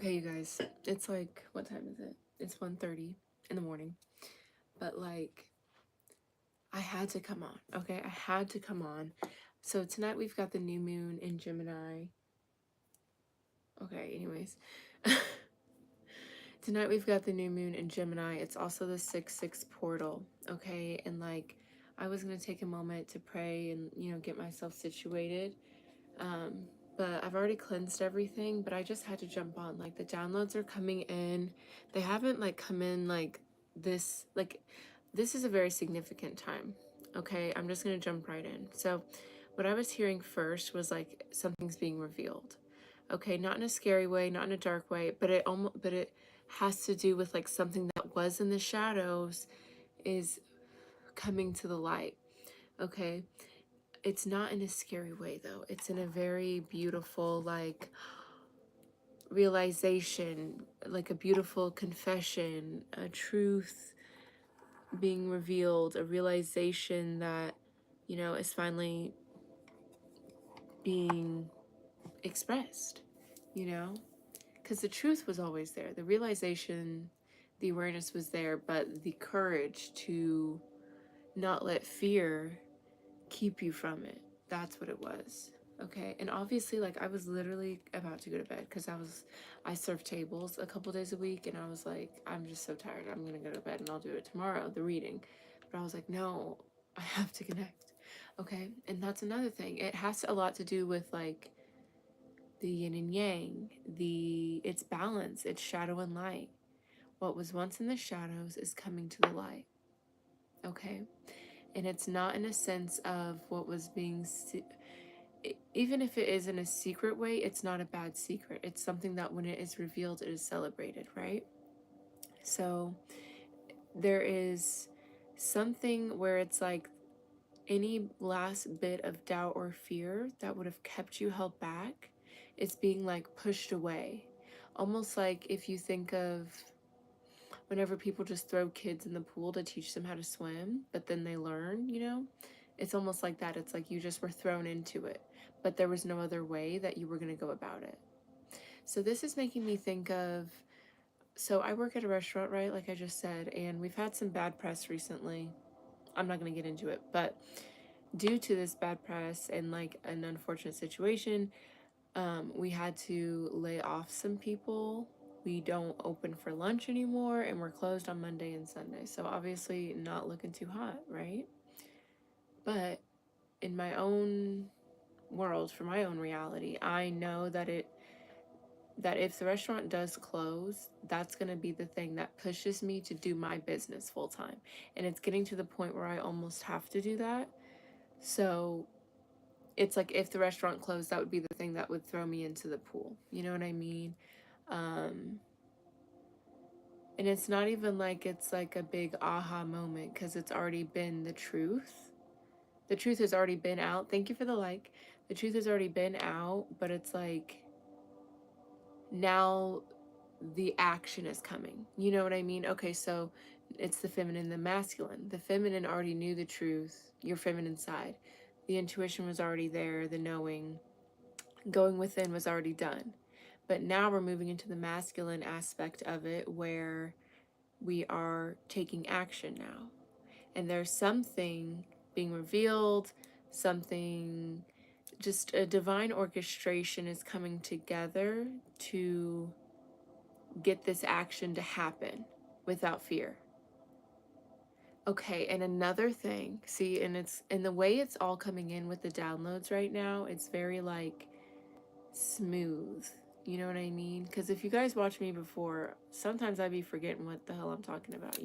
Okay, you guys, it's like, what time is it? It's 1:30 in the morning. But like, I had to come on, okay? I had to come on. So tonight we've got the new moon in Gemini. Okay, anyways. Tonight we've got the new moon in Gemini. It's also the 6/6 portal, okay? And like, I was going to take a moment to pray and, get myself situated. Um, but I've already cleansed everything, but I just had to jump on. Like, the downloads are coming in. They haven't like come in like this is a very significant time. Okay, I'm just gonna jump right in. So what I was hearing first was like something's being revealed. Okay, not in a scary way, not in a dark way, but it has to do with like something that was in the shadows is coming to the light. Okay, it's not in a scary way though. It's in a very beautiful, like, realization, like a beautiful confession, a truth being revealed, a realization that, is finally being expressed, you know? Because the truth was always there. The realization, the awareness was there, but the courage to not let fear keep you from it. That's what it was. Okay. And obviously, like, I was literally about to go to bed because I serve tables a couple days a week, and I was like, I'm just so tired. I'm going to go to bed and I'll do it tomorrow, the reading. But I was like, no, I have to connect. Okay. And that's another thing. It has a lot to do with like the yin and yang, it's balance, it's shadow and light. What was once in the shadows is coming to the light. Okay. And it's not in a sense of what was being even if it is in a secret way, it's not a bad secret. It's something that when it is revealed, it is celebrated, right? So there is something where it's like any last bit of doubt or fear that would have kept you held back, it's being like pushed away. Almost like if you think of whenever people just throw kids in the pool to teach them how to swim, but then they learn, it's almost like that. It's like you just were thrown into it, but there was no other way that you were going to go about it. So this is making me think of, so I work at a restaurant, right? Like I just said, and we've had some bad press recently. I'm not going to get into it, but due to this bad press and like an unfortunate situation, we had to lay off some people. We don't open for lunch anymore, and we're closed on Monday and Sunday. So obviously not looking too hot, right? But in my own world, for my own reality, I know that if the restaurant does close, that's going to be the thing that pushes me to do my business full time. And it's getting to the point where I almost have to do that. So it's like if the restaurant closed, that would be the thing that would throw me into the pool. You know what I mean? And it's not even like it's like a big aha moment because it's already been the truth. The truth has already been out. Thank you for the like. The truth has already been out, but it's like now the action is coming. You know what I mean? Okay, so it's the feminine, the masculine. The feminine already knew the truth, your feminine side. The intuition was already there, the knowing, going within was already done. But now we're moving into the masculine aspect of it where we are taking action now. And there's something being revealed, something, just a divine orchestration is coming together to get this action to happen without fear. Okay, and another thing, see, and it's in the way it's all coming in with the downloads right now, it's very like smooth. You know what I mean? Because if you guys watch me before, sometimes I'd be forgetting what the hell I'm talking about,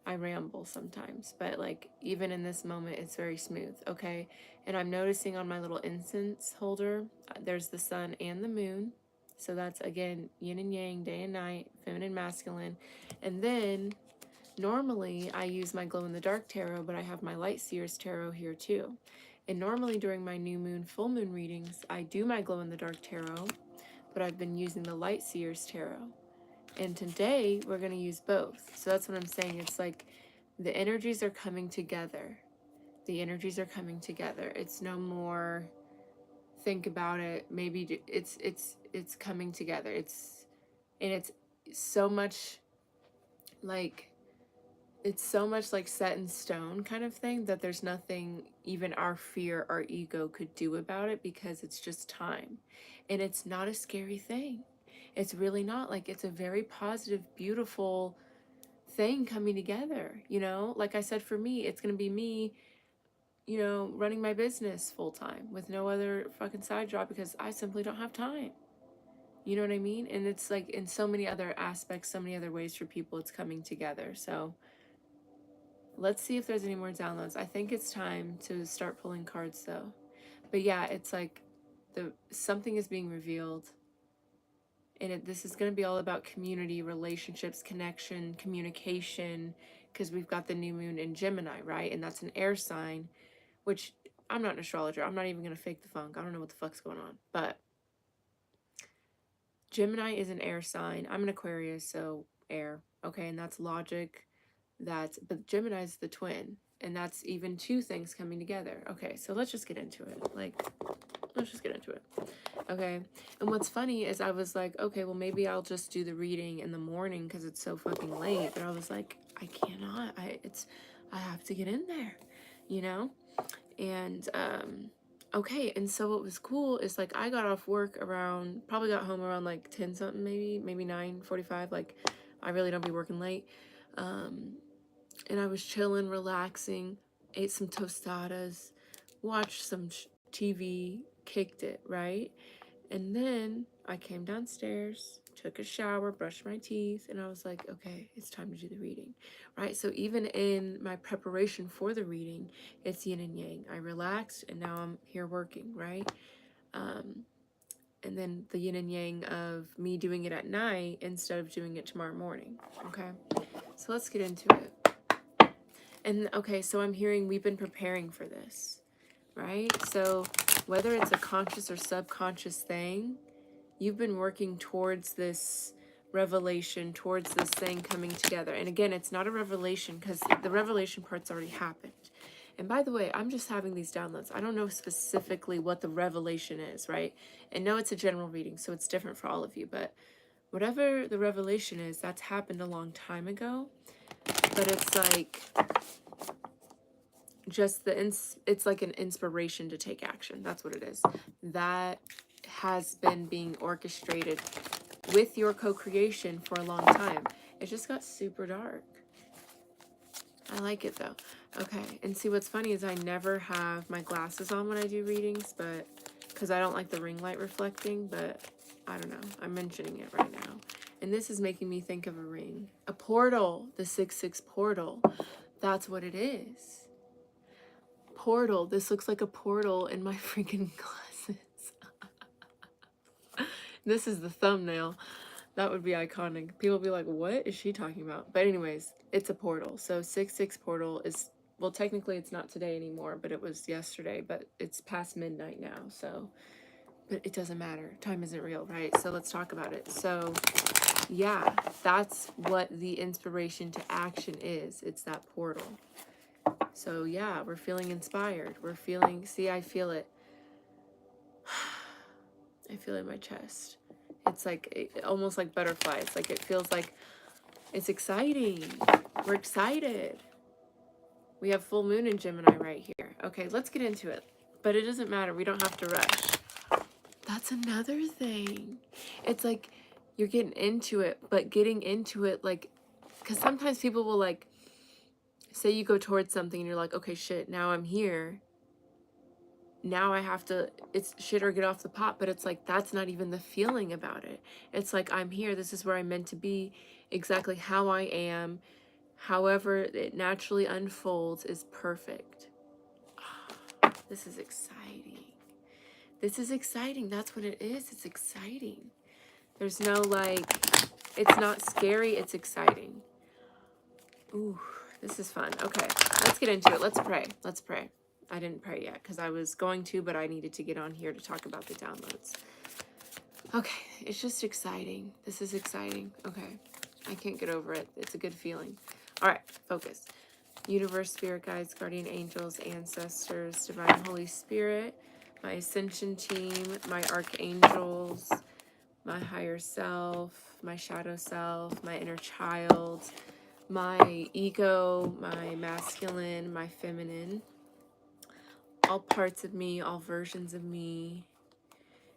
I ramble sometimes, but like even in this moment, it's very smooth, okay? And I'm noticing on my little incense holder, there's the sun and the moon. So that's again yin and yang, day and night, feminine, masculine. And then normally I use my glow in the dark tarot, but I have my light seers tarot here too. And normally during my new moon, full moon readings, I do my glow in the dark tarot, but I've been using the light seers tarot. And today we're going to use both. So that's what I'm saying. It's like the energies are coming together. The energies are coming together. It's no more think about it. Maybe it's coming together. It's And it's so much like, it's so much like set in stone kind of thing that there's nothing even our fear, our ego could do about it, because it's just time. And it's not a scary thing. It's really not. Like, it's a very positive, beautiful thing coming together, you know? Like I said, for me, it's going to be me, you know, running my business full time with no other fucking side job, because I simply don't have time. You know what I mean? And it's like in so many other aspects, so many other ways for people, it's coming together. So let's see if there's any more downloads. I think it's time to start pulling cards though. But yeah, it's like something is being revealed. And this is going to be all about community, relationships, connection, communication, because we've got the new moon in Gemini, right? And that's an air sign, which I'm not an astrologer. I'm not even going to fake the funk. I don't know what the fuck's going on. But Gemini is an air sign. I'm an Aquarius, so air. Okay, and that's logic. But Gemini is the twin. And that's even two things coming together. Okay, so let's just get into it. Let's just get into it. Okay, and what's funny is I was like, okay, well, maybe I'll just do the reading in the morning because it's so fucking late. But I was like, I cannot. I have to get in there, you know? And, okay, and so what was cool is, like, I got off work probably got home around, like, 10 something, maybe 9:45. Like, I really don't be working late. And I was chilling, relaxing, ate some tostadas, watched some TV, kicked it, right? And then I came downstairs, took a shower, brushed my teeth, and I was like, okay, it's time to do the reading, right? So even in my preparation for the reading, it's yin and yang. I relaxed, and now I'm here working, right? And then the yin and yang of me doing it at night instead of doing it tomorrow morning, okay? So let's get into it. And okay, so I'm hearing we've been preparing for this, right? So whether it's a conscious or subconscious thing, you've been working towards this revelation, towards this thing coming together. And again, it's not a revelation because the revelation part's already happened. And by the way, I'm just having these downloads. I don't know specifically what the revelation is, right? And no, it's a general reading, so it's different for all of you. But whatever the revelation is, that's happened a long time ago. But it's like it's like an inspiration to take action. That's what it is. That has been being orchestrated with your co-creation for a long time. It just got super dark. I like it though. Okay, and see what's funny is I never have my glasses on when I do readings, but because I don't like the ring light reflecting, but I don't know. I'm mentioning it right now. And this is making me think of a ring. A portal, the 6-6 portal. That's what it is. Portal. This looks like a portal in my freaking glasses. This is the thumbnail. That would be iconic. People be like, what is she talking about? But anyways, it's a portal. So 6-6 portal is, well, technically it's not today anymore, but it was yesterday, but it's past midnight now. So, but it doesn't matter. Time isn't real, right? So let's talk about it. So yeah, that's what the inspiration to action is. It's that portal. So yeah, we're feeling inspired. We're feeling, see, I feel it. I feel it in my chest. It's like, almost like butterflies. Like it feels like it's exciting. We're excited. We have full moon in Gemini right here. Okay, let's get into it. But it doesn't matter. We don't have to rush. That's another thing. It's like you're getting into it, but getting into it, like, because sometimes people will, like, say you go towards something and you're like, okay, shit, now I'm here. Now I have to, it's shit or get off the pot. But it's like, that's not even the feeling about it. It's like, I'm here. This is where I'm meant to be. Exactly how I am. However it naturally unfolds is perfect. Oh, this is exciting. This is exciting. That's what it is. It's exciting. There's no, like, it's not scary. It's exciting. Ooh, this is fun. Okay, let's get into it. Let's pray. Let's pray. I didn't pray yet because I was going to, but I needed to get on here to talk about the downloads. Okay, it's just exciting. This is exciting. Okay, I can't get over it. It's a good feeling. All right, focus. Universe, spirit guides, guardian angels, ancestors, divine Holy Spirit, my ascension team, my archangels, my higher self, my shadow self, my inner child, my ego, my masculine, my feminine, all parts of me, all versions of me,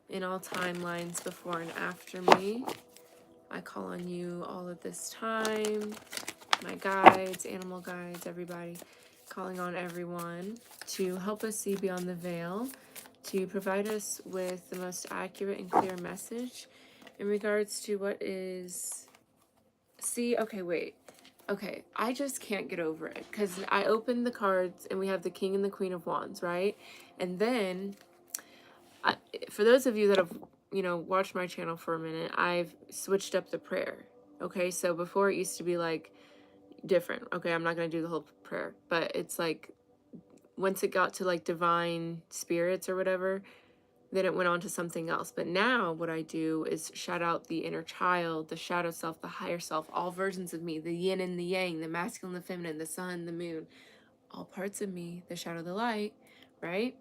in all timelines before and after me. I call on you all at this time, my guides, animal guides, everybody, calling on everyone to help us see beyond the veil, to provide us with the most accurate and clear message in regards to what is... See, okay, wait. Okay, I just can't get over it, because I opened the cards and we have the King and the Queen of Wands, right? And then, for those of you that have, watched my channel for a minute, I've switched up the prayer. Okay, so before it used to be like different. Okay, I'm not going to do the whole prayer, but it's like once it got to like divine spirits or whatever, then it went on to something else. But now what I do is shout out the inner child, the shadow self, the higher self, all versions of me, the yin and the yang, the masculine, the feminine, the sun, the moon, all parts of me, the shadow, the light, right?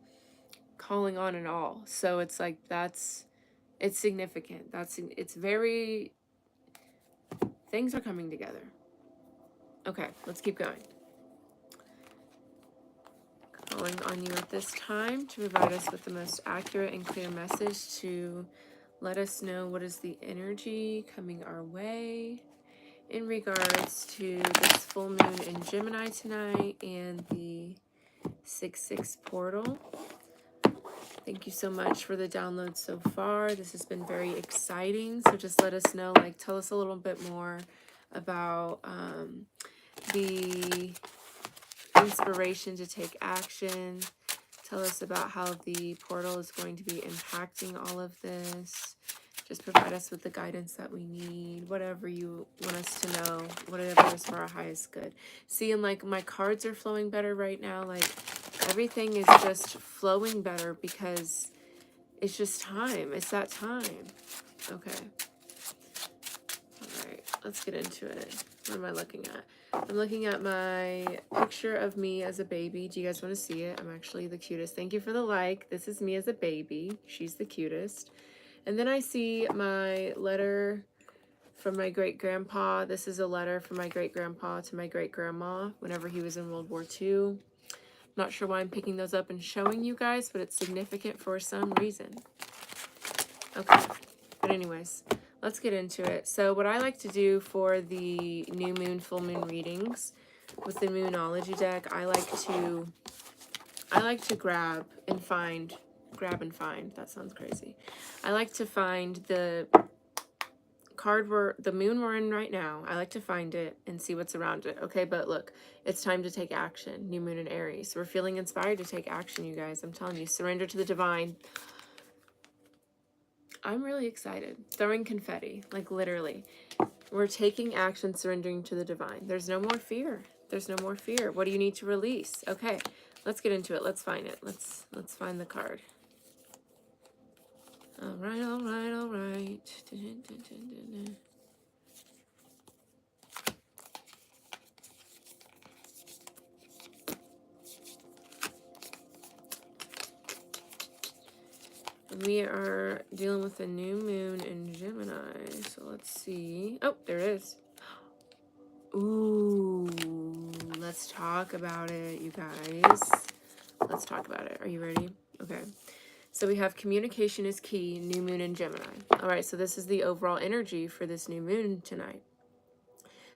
Calling on it all. So it's like, it's significant. It's very, things are coming together. Okay, let's keep going. Calling on you at this time to provide us with the most accurate and clear message, to let us know what is the energy coming our way in regards to this full moon in Gemini tonight and the 6/6 portal. Thank you so much for the download so far. This has been very exciting. So just let us know, like, tell us a little bit more about the inspiration to take action. Tell us about how the portal is going to be impacting all of this. Just provide us with the guidance that we need, whatever you want us to know, whatever is for our highest good. See, and like my cards are flowing better right now. Like everything is just flowing better because it's just time. It's that time. Okay. All right, let's get into it. What am I looking at? I'm looking at my picture of me as a baby. Do you guys want to see it? I'm actually the cutest. Thank you for the like. This is me as a baby. She's the cutest. And then I see my letter from my great-grandpa. This is a letter from my great-grandpa to my great-grandma whenever he was in World War II. Not sure why I'm picking those up and showing you guys, but it's significant for some reason. Okay, but anyways, let's get into it. So what I like to do for the new moon, full moon readings with the Moonology deck, I like to grab and find, that sounds crazy. I like to find the card the moon we're in right now. I like to find it and see what's around it. Okay, but look, it's time to take action. New moon in Aries. We're feeling inspired to take action, you guys. I'm telling you, surrender to the divine. I'm really excited. Throwing confetti, like literally. We're taking action, surrendering to the divine. There's no more fear. There's no more fear. What do you need to release? Okay, let's get into it. Let's find it. Let's find the card. All right, all right, all right. We are dealing with a new moon in Gemini. So let's see. Oh, there it is. Ooh, let's talk about it, you guys. Let's talk about it. Are you ready? Okay. So we have communication is key, new moon in Gemini. All right, so this is the overall energy for this new moon tonight.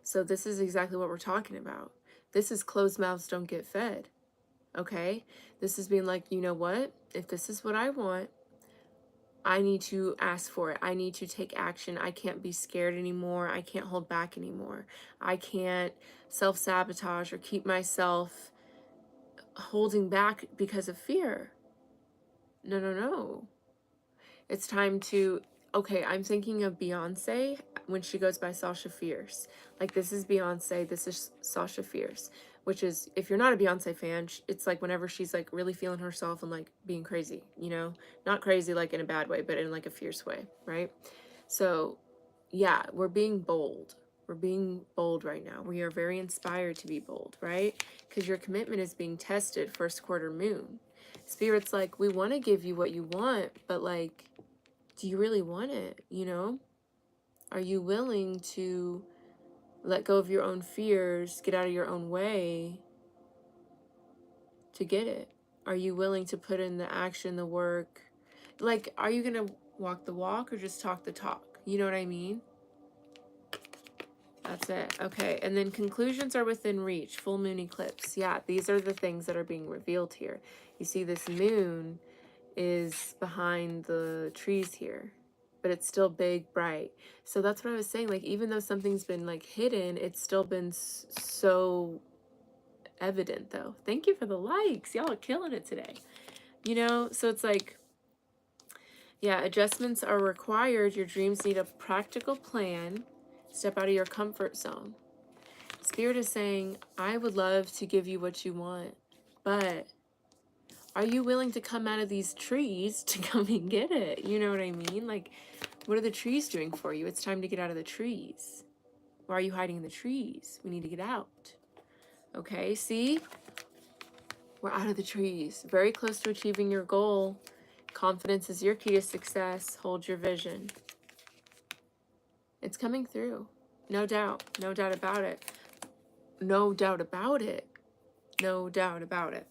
So this is exactly what we're talking about. This is closed mouths don't get fed. Okay? This is being like, you know what? If this is what I want, I need to ask for it. I need to take action. I can't be scared anymore. I can't hold back anymore. I can't self-sabotage or keep myself holding back because of fear. No, no, no. It's time to, okay, I'm thinking of Beyonce when she goes by Sasha Fierce. Like, this is Beyonce, this is Sasha Fierce, which is, if you're not a Beyonce fan, it's like whenever she's like really feeling herself and like being crazy, you know? Not crazy like in a bad way, but in like a fierce way, right? So yeah, we're being bold. We're being bold right now. We are very inspired to be bold, right? Because your commitment is being tested first quarter moon. Spirit's like, we want to give you what you want, but like, Do you really want it? You know, are you willing to let go of your own fears, get out of your own way to get it? Are you willing to put in the action, the work? Like, are you going to walk the walk or just talk the talk? You know what I mean? That's it. Okay. And then conclusions are within reach. Full moon eclipse. Yeah, these are the things that are being revealed here. You see, this moon is behind the trees here, but it's still big, bright. So that's what I was saying. Like, even though something's been like hidden, it's still been so evident, though. Thank you for the likes. Y'all are killing it today. You know, so it's like, yeah, adjustments are required. Your dreams need a practical plan. Step out of your comfort zone. Spirit is saying, I would love to give you what you want, but are you willing to come out of these trees to come and get it? You know what I mean? Like, what are the trees doing for you? It's time to get out of the trees. Why are you hiding in the trees? We need to get out. Okay, see? We're out of the trees. Very close to achieving your goal. Confidence is your key to success. Hold your vision. It's coming through. No doubt. No doubt about it. No doubt about it. No doubt about it.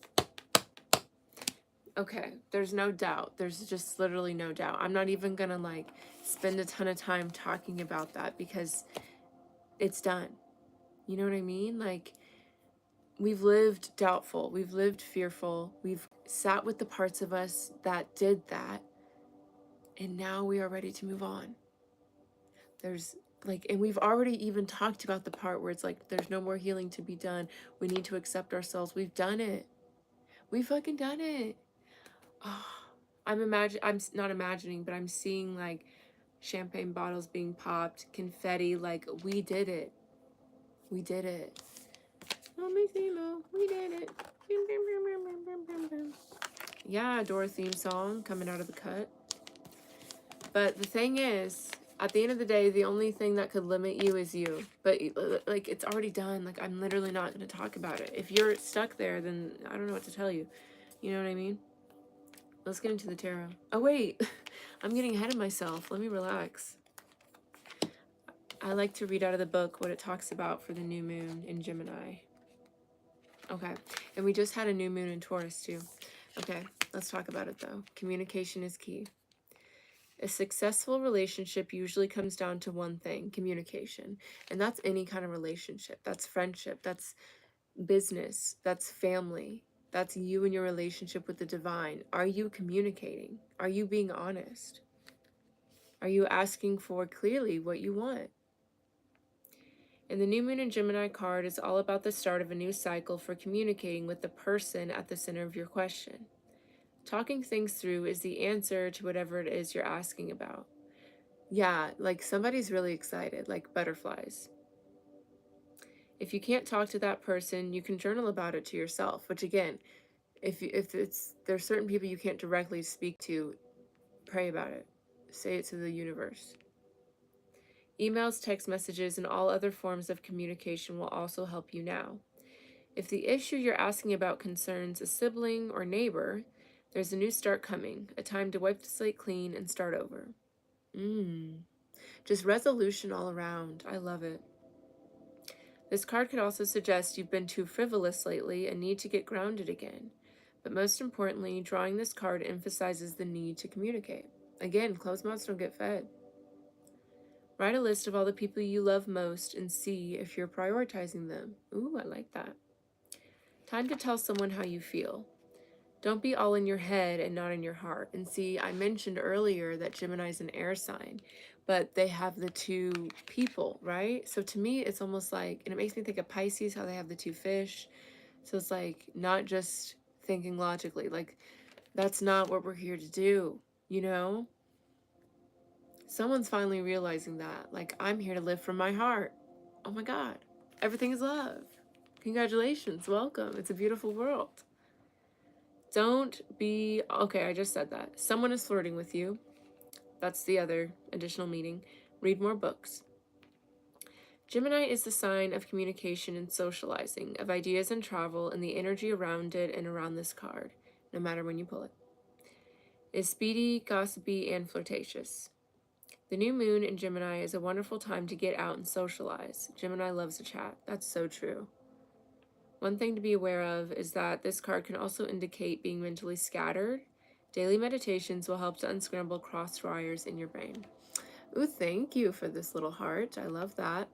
Okay, there's no doubt. There's just literally no doubt. I'm not even gonna like spend a ton of time talking about that because it's done. You know what I mean? Like, we've lived doubtful, we've lived fearful, we've sat with the parts of us that did that, and now we are ready to move on. There's like, and we've already even talked about the part where it's like, there's no more healing to be done. We need to accept ourselves. We've done it. We fucking done it. Oh, I'm not imagining, but I'm seeing like champagne bottles being popped, confetti, like we did it. We did it. We did it. Yeah, Dora theme song coming out of the cut. But the thing is, at the end of the day, the only thing that could limit you is you. But like, it's already done. Like, I'm literally not going to talk about it. If you're stuck there, then I don't know what to tell you. You know what I mean? Let's get into the tarot. Oh, wait. I'm getting ahead of myself. Let me relax. I like to read out of the book what it talks about for the new moon in Gemini. Okay. And we just had a new moon in Taurus, too. Okay. Let's talk about it, though. Communication is key. A successful relationship usually comes down to one thing, communication. And that's any kind of relationship. That's friendship. That's business. That's family. That's you and your relationship with the divine. Are you communicating? Are you being honest? Are you asking for clearly what you want? And the new moon in Gemini card is all about the start of a new cycle for communicating with the person at the center of your question. Talking things through is the answer to whatever it is you're asking about. Yeah, like somebody's really excited, like butterflies. If you can't talk to that person, you can journal about it to yourself, which again, if there's certain people you can't directly speak to, pray about it. Say it to the universe. Emails, text messages, and all other forms of communication will also help you now. If the issue you're asking about concerns a sibling or neighbor, there's a new start coming, a time to wipe the slate clean and start over. Just resolution all around. I love it. This card could also suggest you've been too frivolous lately and need to get grounded again. But most importantly, drawing this card emphasizes the need to communicate. Again, closed mouths don't get fed. Write a list of all the people you love most and see if you're prioritizing them. Ooh, I like that. Time to tell someone how you feel. Don't be all in your head and not in your heart. And see, I mentioned earlier that Gemini is an air sign, but they have the two people, right? So to me, it's almost like, and it makes me think of Pisces, how they have the two fish. So it's like not just thinking logically, like that's not what we're here to do, you know? Someone's finally realizing that. Like, I'm here to live from my heart. Oh my God. Everything is love. Congratulations. Welcome. It's a beautiful world. Don't be... Okay, I just said that. Someone is flirting with you. That's the other additional meaning. Read more books. Gemini is the sign of communication and socializing, of ideas and travel, and the energy around it and around this card, no matter when you pull it. is speedy, gossipy, and flirtatious. The new moon in Gemini is a wonderful time to get out and socialize. Gemini loves a chat. That's so true. One thing to be aware of is that this card can also indicate being mentally scattered. Daily meditations will help to unscramble cross wires in your brain. Ooh, thank you for this little heart. I love that.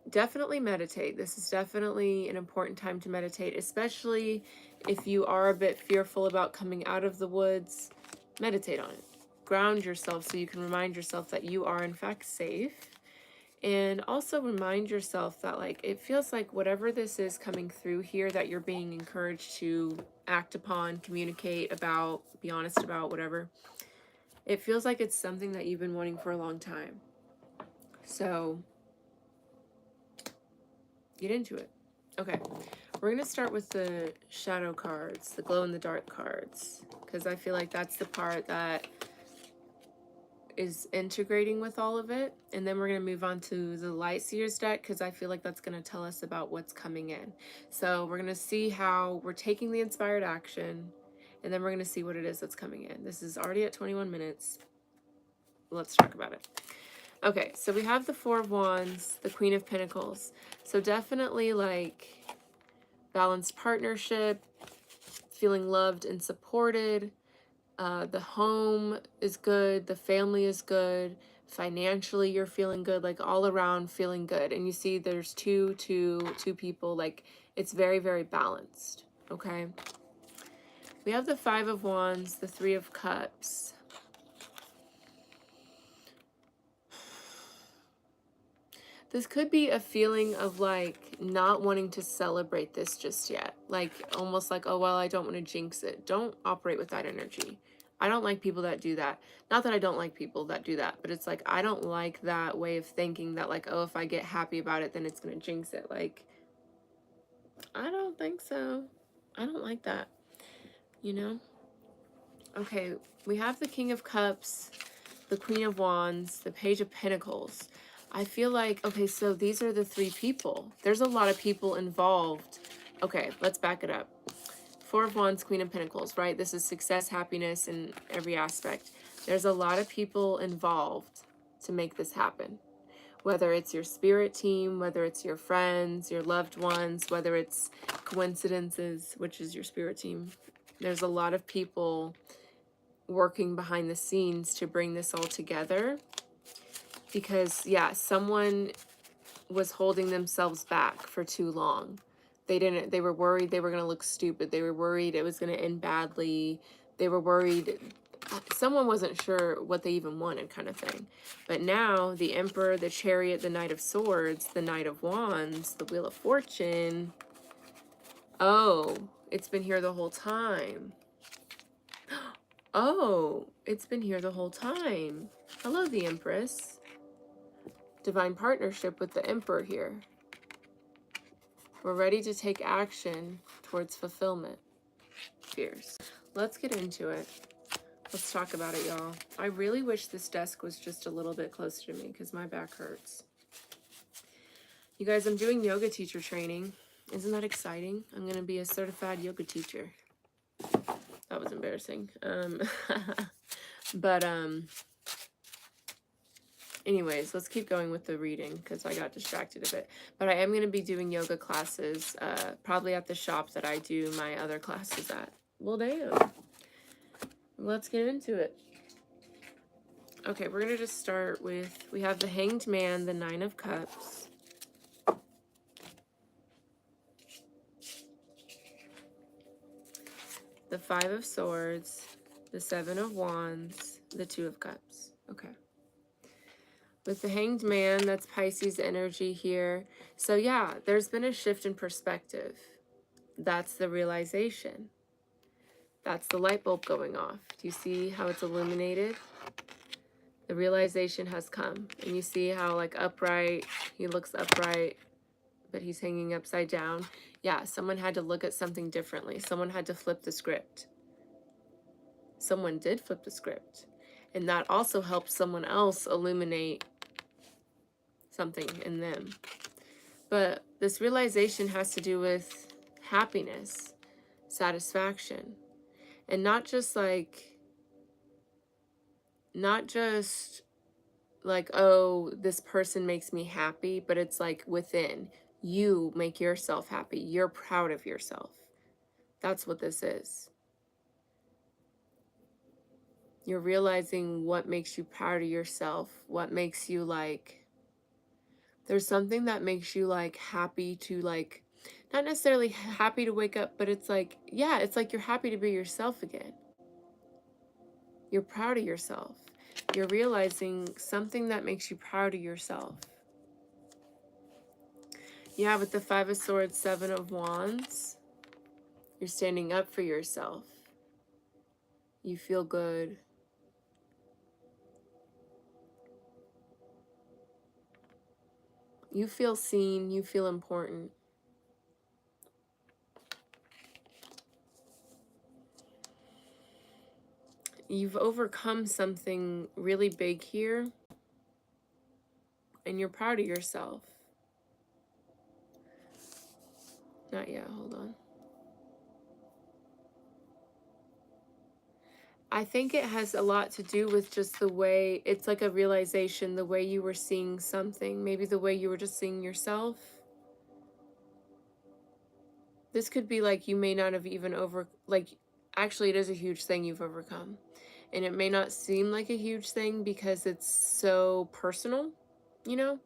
Definitely meditate. This is definitely an important time to meditate, especially if you are a bit fearful about coming out of the woods. Meditate on it. Ground yourself so you can remind yourself that you are in fact safe. And also remind yourself that, like, it feels like whatever this is coming through here that you're being encouraged to act upon, communicate about, be honest about, whatever. It feels like it's something that you've been wanting for a long time. So get into it. Okay, we're going to start with the shadow cards, the glow-in-the-dark cards, because I feel like that's the part that is integrating with all of it. And then we're going to move on to the Light Seers deck, because I feel like that's going to tell us about what's coming in. So we're going to see how we're taking the inspired action, and then we're going to see what it is that's coming in. This is already at 21 minutes. Let's talk about it. Okay, so we have the Four of Wands, the Queen of Pentacles. So definitely like balanced partnership, feeling loved and supported. The home is good, the family is good, financially you're feeling good, like all around feeling good. And you see there's two people, like it's very, very balanced, okay? We have the Five of Wands, the Three of Cups. This could be a feeling of like not wanting to celebrate this just yet. Like almost like, oh, well, I don't want to jinx it. Don't operate with that energy. I don't like people that do that. Not that I don't like people that do that, but it's like, I don't like that way of thinking that like, oh, if I get happy about it, then it's going to jinx it. Like, I don't think so. I don't like that, you know? Okay, we have the King of Cups, the Queen of Wands, the Page of Pentacles. I feel like, okay, so these are the three people. There's a lot of people involved. Okay, let's back it up. Four of Wands, Queen of Pentacles, right? This is success, happiness in every aspect. There's a lot of people involved to make this happen. Whether it's your spirit team, whether it's your friends, your loved ones, whether it's coincidences, which is your spirit team. There's a lot of people working behind the scenes to bring this all together. Because, yeah, someone was holding themselves back for too long. They were worried they were going to look stupid. They were worried it was going to end badly. They were worried someone wasn't sure what they even wanted, kind of thing. But now the Emperor, the Chariot, the Knight of Swords, the Knight of Wands, the Wheel of Fortune. Oh, it's been here the whole time. Oh, it's been here the whole time. Hello, the Empress. Divine partnership with the Emperor here. We're ready to take action towards fulfillment. Fierce. Let's get into it. Let's talk about it, y'all. I really wish this desk was just a little bit closer to me because my back hurts. You guys, I'm doing yoga teacher training. Isn't that exciting? I'm going to be a certified yoga teacher. That was embarrassing. But anyways, let's keep going with the reading because I got distracted a bit. But I am going to be doing yoga classes, probably at the shop that I do my other classes at. Well, damn. Let's get into it. Okay, we're going to just start with, we have the Hanged Man, the Nine of Cups. The Five of Swords, the Seven of Wands, the Two of Cups. Okay. With the Hanged Man, that's Pisces energy here. So yeah, there's been a shift in perspective. That's the realization. That's the light bulb going off. Do you see how it's illuminated? The realization has come. And you see how like upright, he looks upright, but he's hanging upside down. Yeah, someone had to look at something differently. Someone had to flip the script. Someone did flip the script. And that also helped someone else illuminate something in them. But this realization has to do with happiness, satisfaction, and not just like not just like, oh, this person makes me happy, but it's like within. You make yourself happy. You're proud of yourself. That's what this is. You're realizing what makes you proud of yourself, what makes you like, there's something that makes you like happy to like, not necessarily happy to wake up, but it's like, yeah, it's like you're happy to be yourself again. You're proud of yourself. You're realizing something that makes you proud of yourself. Yeah, with the Five of Swords, Seven of Wands, you're standing up for yourself. You feel good. You feel seen. You feel important. You've overcome something really big here, and you're proud of yourself. Not yet, hold on. I think it has a lot to do with just the way, it's like a realization, the way you were seeing something, maybe the way you were just seeing yourself. This could be like you may not have even actually it is a huge thing you've overcome. And it may not seem like a huge thing because it's so personal, you know,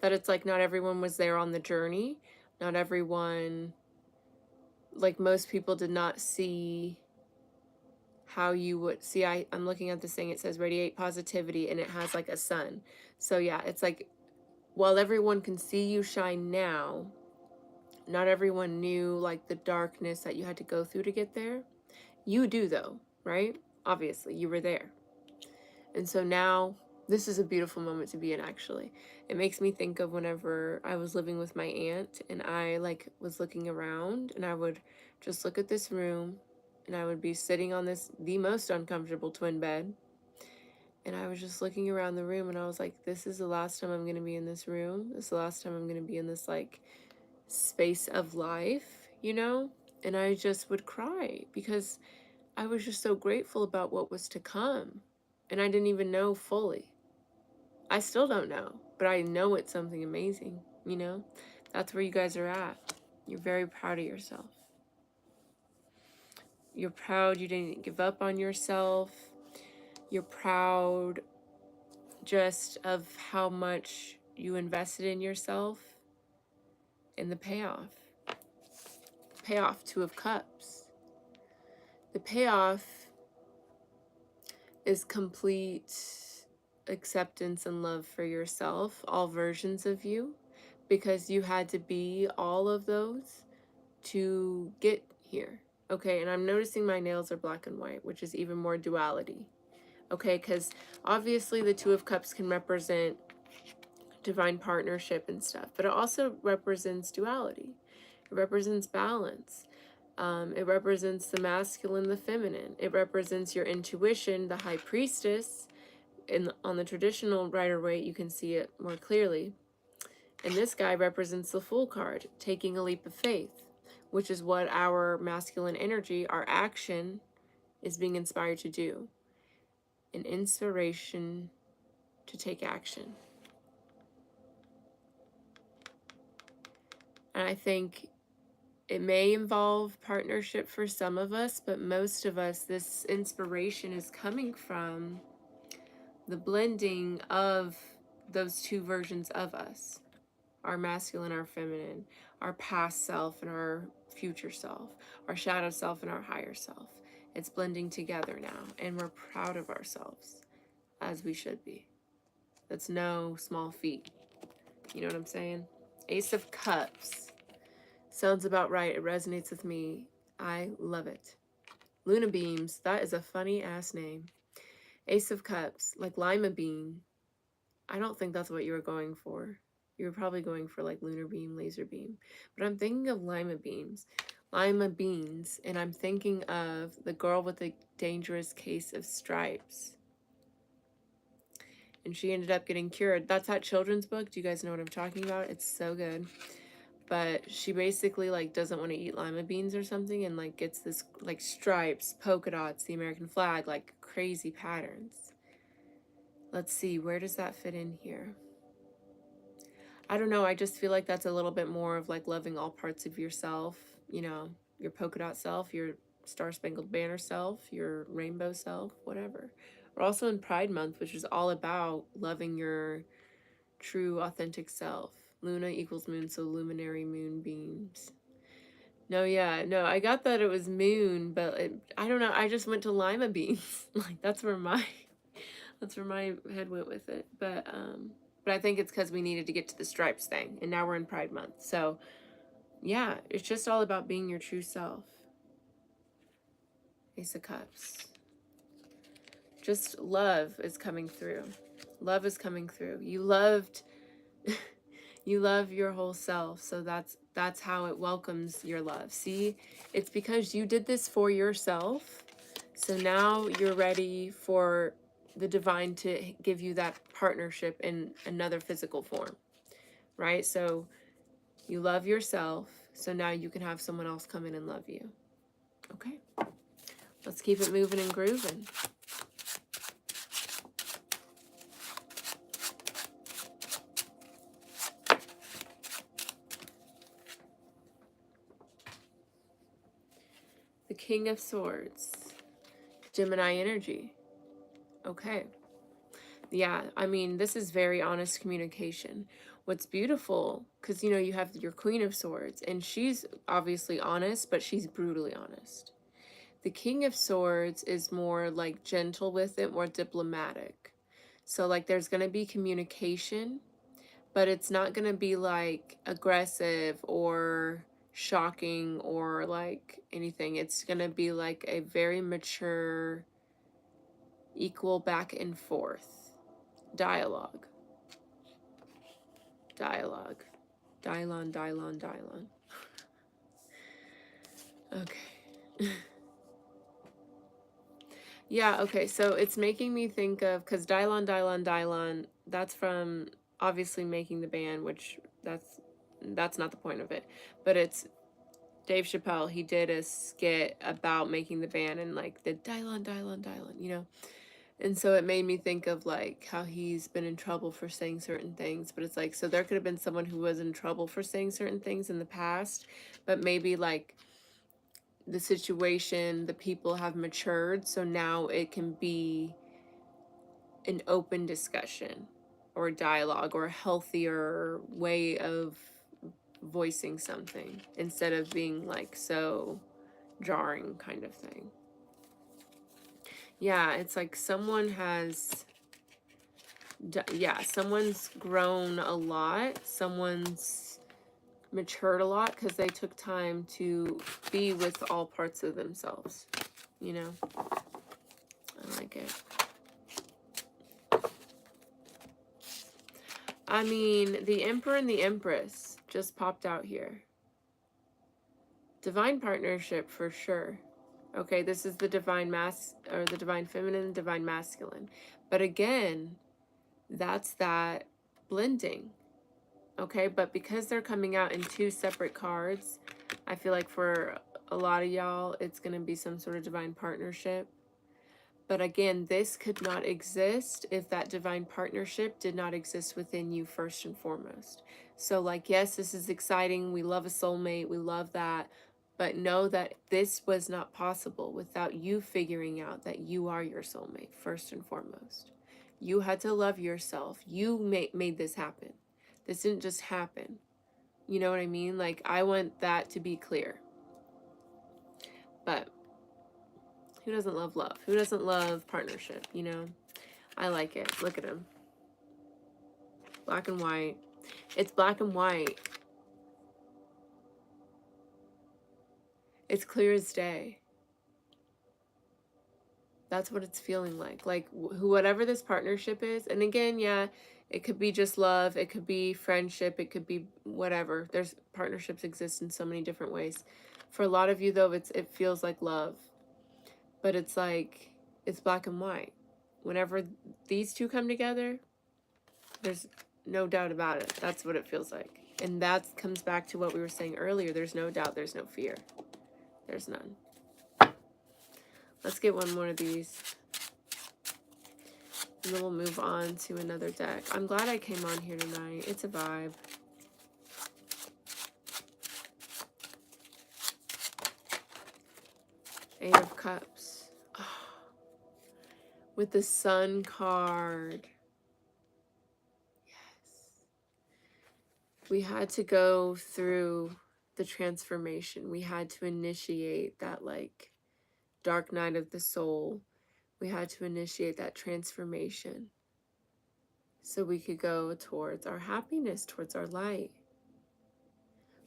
that it's like not everyone was there on the journey. Not everyone, like most people did not see how you would see. I'm looking at this thing, it says radiate positivity, and it has like a sun. So yeah, it's like while everyone can see you shine now, not everyone knew like the darkness that you had to go through to get there. You do though, right? Obviously, you were there. And so now this is a beautiful moment to be in, actually. It makes me think of whenever I was living with my aunt and I like was looking around, and I would just look at this room, and I would be sitting on the most uncomfortable twin bed, and I was just looking around the room, and I was like, this is the last time I'm going to be in this room. This is the last time I'm going to be in this like space of life, you know? And I just would cry because I was just so grateful about what was to come. And I didn't even know fully. I still don't know, but I know it's something amazing, you know? That's where you guys are at. You're very proud of yourself. You're proud you didn't give up on yourself. You're proud just of how much you invested in yourself and the payoff. Payoff, Two of Cups. The payoff is complete acceptance and love for yourself, all versions of you, because you had to be all of those to get here. Okay, and I'm noticing my nails are black and white, which is even more duality. Okay, because obviously the Two of Cups can represent divine partnership and stuff, but it also represents duality. It represents balance. It represents the masculine, the feminine. It represents your intuition, the high priestess. On the traditional Rider-Waite, you can see it more clearly. And this guy represents the Fool card, taking a leap of faith, which is what our masculine energy, our action, is being inspired to do. An inspiration to take action. And I think it may involve partnership for some of us, but most of us, this inspiration is coming from the blending of those two versions of us, our masculine, our feminine, our past self and our future self, our shadow self and our higher self. It's blending together now, and we're proud of ourselves, as we should be. That's no small feat. You know what I'm saying? Ace of Cups. Sounds about right. It resonates with me. I love it. Luna Beams. That is a funny ass name. Ace of Cups. Like lima bean. I don't think that's what you were going for. You were probably going for like lunar beam, laser beam. But I'm thinking of lima beans. Lima beans. And I'm thinking of the girl with the dangerous case of stripes. And she ended up getting cured. That's that children's book. Do you guys know what I'm talking about? It's so good. But she basically like doesn't want to eat lima beans or something, and like gets this like stripes, polka dots, the American flag, like crazy patterns. Let's see, where does that fit in here? I don't know. I just feel like that's a little bit more of like loving all parts of yourself, you know, your polka dot self, your star spangled banner self, your rainbow self, whatever. We're also in Pride Month, which is all about loving your true, authentic self. Luna equals moon, so luminary moonbeams. No, yeah, no, I got that it was moon, but I don't know. I just went to lima beans. Like that's where my head went with it. But I think it's because we needed to get to the stripes thing, and now we're in Pride Month. So yeah, it's just all about being your true self. Ace of Cups. Just love is coming through. Love is coming through. You loved you love your whole self, so that's how it welcomes your love. See, it's because you did this for yourself, so now you're ready for the divine to give you that partnership in another physical form, right? So you love yourself, so now you can have someone else come in and love you. Okay, let's keep it moving and grooving. The King of Swords, Gemini energy. Okay. Yeah, I mean, this is very honest communication. What's beautiful, because, you know, you have your Queen of Swords, and she's obviously honest, but she's brutally honest. The King of Swords is more, like, gentle with it, more diplomatic. So, like, there's going to be communication, but it's not going to be, like, aggressive or shocking or, like, anything. It's going to be, like, a very mature, equal back and forth dialogue. Dylon. Okay. Yeah, okay, so it's making me think of, because Dylon, that's from obviously Making the Band, which that's not the point of it. But it's Dave Chappelle, he did a skit about making the band and like the Dylon, you know? And so it made me think of like how he's been in trouble for saying certain things, but it's like, so there could have been someone who was in trouble for saying certain things in the past, but maybe like the situation, the people have matured, so now it can be an open discussion or dialogue or a healthier way of voicing something instead of being like so jarring kind of thing. Yeah, it's like someone has, yeah, someone's grown a lot, someone's matured a lot because they took time to be with all parts of themselves, you know? I like it. I mean, the Emperor and the Empress just popped out here. Divine partnership for sure. Okay, this is the divine or the divine feminine, divine masculine. But again, that's that blending. Okay, but because they're coming out in two separate cards, I feel like for a lot of y'all, it's going to be some sort of divine partnership. But again, this could not exist if that divine partnership did not exist within you first and foremost. So like, yes, this is exciting. We love a soulmate. We love that. But know that this was not possible without you figuring out that you are your soulmate first and foremost. You had to love yourself. You made this happen. This didn't just happen. You know what I mean? Like, I want that to be clear. But who doesn't love love? Who doesn't love partnership, you know? I like it. Look at him. Black and white. It's black and white. It's clear as day. That's what it's feeling like. Like, whatever this partnership is, and again, yeah, it could be just love. It could be friendship. It could be whatever. There's partnerships exist in so many different ways. For a lot of you, though, it feels like love. But it's like, it's black and white. Whenever these two come together, there's no doubt about it. That's what it feels like. And that comes back to what we were saying earlier. There's no doubt. There's no fear. There's none. Let's get one more of these. And then we'll move on to another deck. I'm glad I came on here tonight. It's a vibe. Eight of Cups. Oh, with the Sun card. Yes. We had to go through the transformation. We had to initiate that like dark night of the soul. We had to initiate that transformation so we could go towards our happiness, towards our light.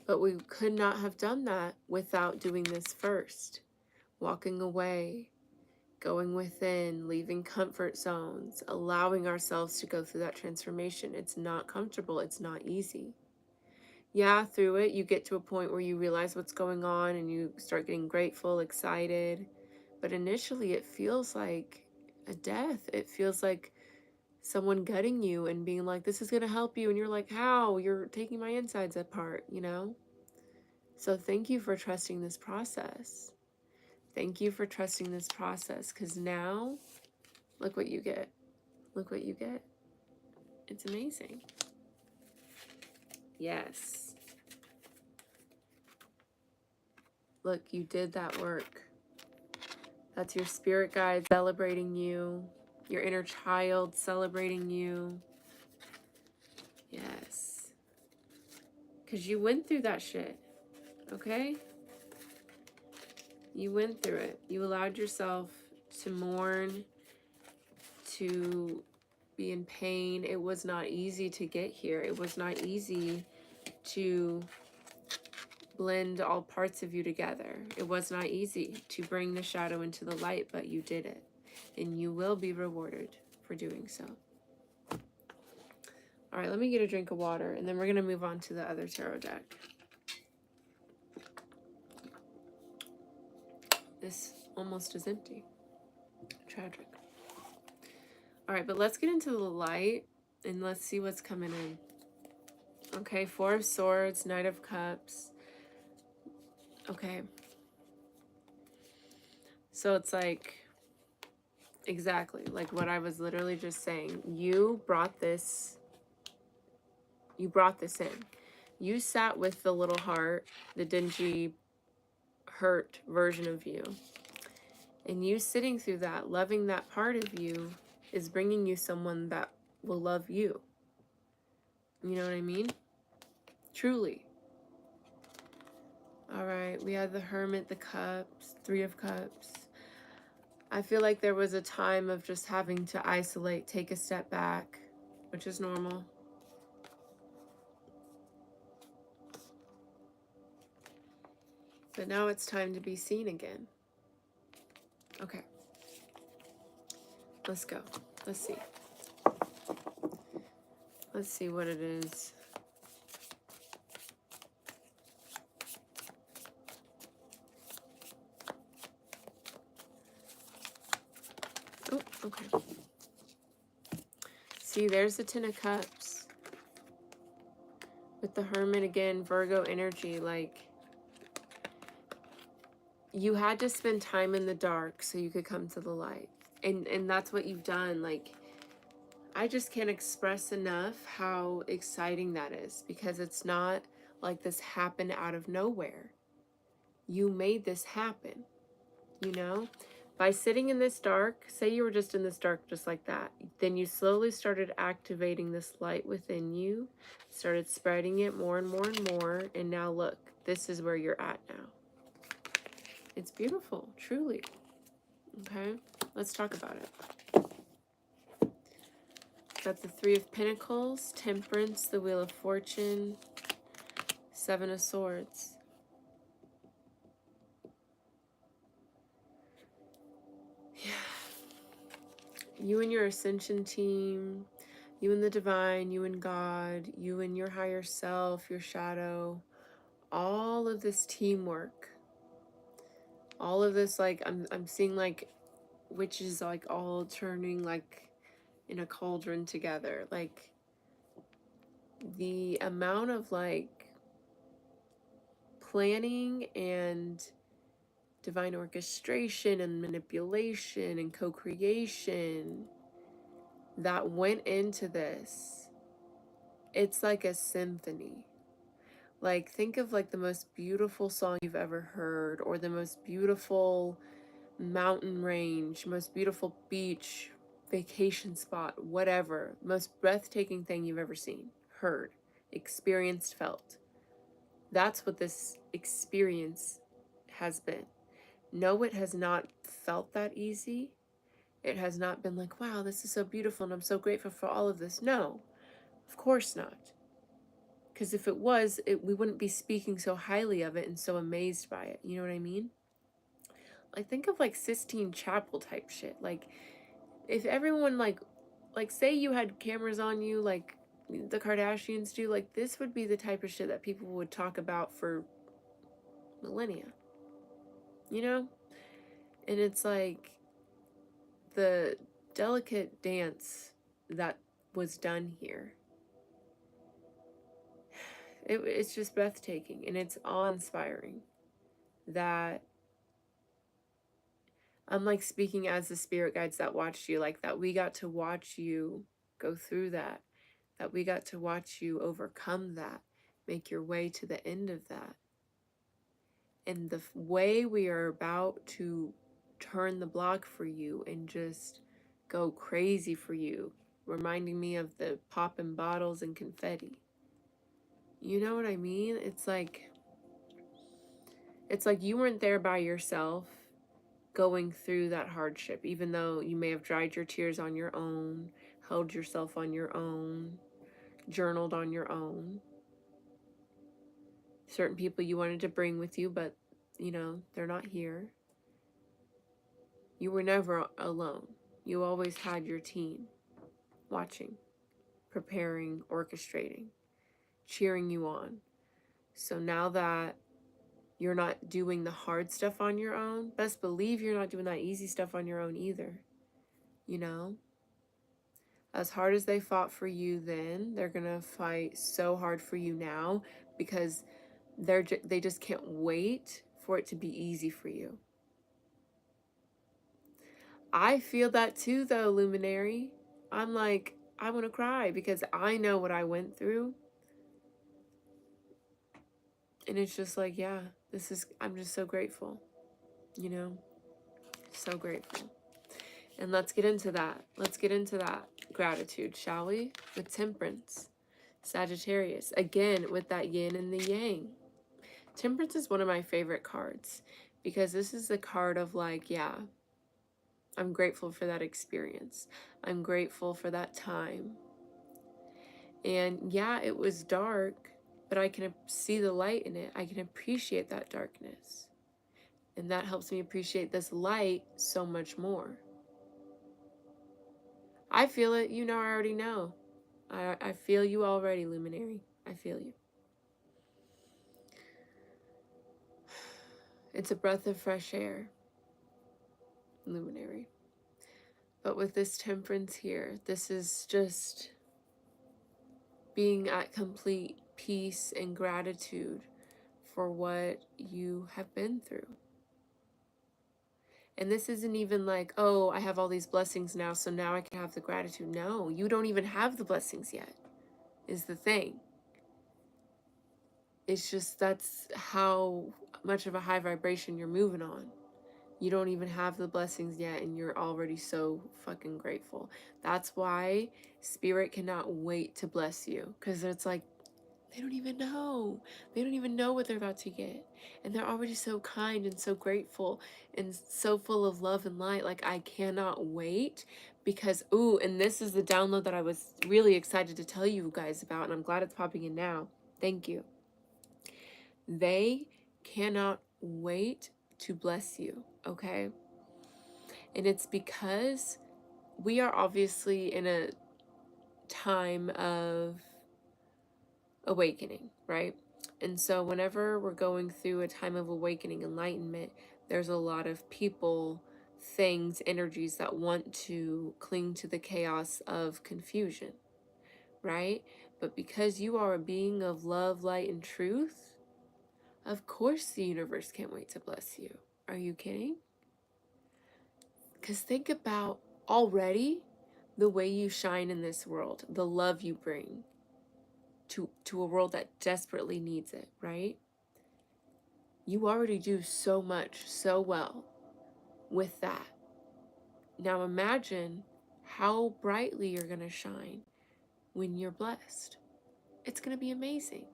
But we could not have done that without doing this first. Walking away, going within, leaving comfort zones, allowing ourselves to go through that transformation. It's not comfortable. It's not easy. Yeah, through it, you get to a point where you realize what's going on and you start getting grateful, excited. But initially, it feels like a death. It feels like someone gutting you and being like, this is going to help you. And you're like, how? You're taking my insides apart, you know? So thank you for trusting this process. Thank you for trusting this process, because now, look what you get. Look what you get. It's amazing. Yes. Look, you did that work. That's your spirit guide celebrating you. Your inner child celebrating you. Yes. Because you went through that shit. Okay? You went through it. You allowed yourself to mourn, to be in pain. It was not easy to get here. It was not easy to blend all parts of you together. It was not easy to bring the shadow into the light, but you did it. And you will be rewarded for doing so. All right, let me get a drink of water, and then we're going to move on to the other tarot deck. This almost is empty. Tragic. All right, but let's get into the light, and let's see what's coming in. Okay, Four of Swords, Knight of Cups. Okay. So it's like, exactly, like what I was literally just saying. You brought this in. You sat with the little heart, the dingy, hurt version of you. And you sitting through that, loving that part of you, is bringing you someone that will love you. You know what I mean? Truly. All right, we had the Hermit, the Cups, Three of Cups. I feel like there was a time of just having to isolate, take a step back, which is normal. But now it's time to be seen again. Okay. Let's go. Let's see. Let's see what it is. Oh, okay. See, there's the Ten of Cups. With the Hermit again, Virgo energy, like, you had to spend time in the dark so you could come to the light. And that's what you've done. Like, I just can't express enough how exciting that is, because it's not like this happened out of nowhere. You made this happen, you know? By sitting in this dark, say you were just in this dark just like that, then you slowly started activating this light within you, started spreading it more and more and more, and now look, this is where you're at now. It's beautiful, truly. Okay, let's talk about it. Got the Three of Pentacles, Temperance, the Wheel of Fortune, Seven of Swords. Yeah. You and your ascension team, you and the divine, you and God, you and your higher self, your shadow, all of this teamwork, all of this, like, I'm seeing like witches like all turning like in a cauldron together. Like, the amount of like planning and divine orchestration and manipulation and co-creation that went into this. It's like a symphony. Like, think of like the most beautiful song you've ever heard, or the most beautiful mountain range, most beautiful beach, vacation spot, whatever, most breathtaking thing you've ever seen, heard, experienced, felt. That's what this experience has been. No, it has not felt that easy. It has not been like, wow, this is so beautiful and I'm so grateful for all of this. No, of course not. Because if it was, we wouldn't be speaking so highly of it and so amazed by it. You know what I mean? Like, think of like Sistine Chapel type shit. Like, if everyone like say you had cameras on you like the Kardashians do, like this would be the type of shit that people would talk about for millennia. You know? And it's like the delicate dance that was done here. It's just breathtaking and it's awe-inspiring that I'm like speaking as the spirit guides that watched you, like that we got to watch you go through that, that we got to watch you overcome that, make your way to the end of that. And the way we are about to turn the block for you and just go crazy for you, reminding me of the popping bottles and confetti. You know what I mean? It's like you weren't there by yourself going through that hardship, even though you may have dried your tears on your own, held yourself on your own, journaled on your own. Certain people you wanted to bring with you, but they're not here. You were never alone. You always had your team watching, preparing, orchestrating, cheering you on. So now that you're not doing the hard stuff on your own, best believe you're not doing that easy stuff on your own either. You know? As hard as they fought for you then, they're going to fight so hard for you now because they just can't wait for it to be easy for you. I feel that too though, Luminary. I'm like, I want to cry because I know what I went through. And it's just like, yeah, I'm just so grateful, so grateful. And let's get into that. Let's get into that gratitude, shall we? With Temperance, Sagittarius, again with that yin and the yang. Temperance is one of my favorite cards because this is the card of like, yeah, I'm grateful for that experience. I'm grateful for that time. And yeah, it was dark, but I can see the light in it. I can appreciate that darkness. And that helps me appreciate this light so much more. I feel it. I already know. I feel you already, Luminary. I feel you. It's a breath of fresh air, Luminary. But with this Temperance here, this is just being at complete peace and gratitude for what you have been through. And this isn't even like, oh, I have all these blessings now, so now I can have the gratitude. No, you don't even have the blessings yet, is the thing. It's just that's how much of a high vibration you're moving on. You don't even have the blessings yet, and you're already so fucking grateful. That's why Spirit cannot wait to bless you, because it's like, they don't even know. They don't even know what they're about to get. And they're already so kind and so grateful and so full of love and light. Like, I cannot wait because, ooh, and this is the download that I was really excited to tell you guys about, and I'm glad it's popping in now. Thank you. They cannot wait to bless you, okay? And it's because we are obviously in a time of awakening, right? And so whenever we're going through a time of awakening, enlightenment, there's a lot of people, things, energies that want to cling to the chaos of confusion, right? But because you are a being of love, light, and truth, of course the universe can't wait to bless you. Are you kidding? Because think about already the way you shine in this world, the love you bring to a world that desperately needs it, right? You already do so much, so well with that. Now imagine how brightly you're going to shine when you're blessed. It's going to be amazing.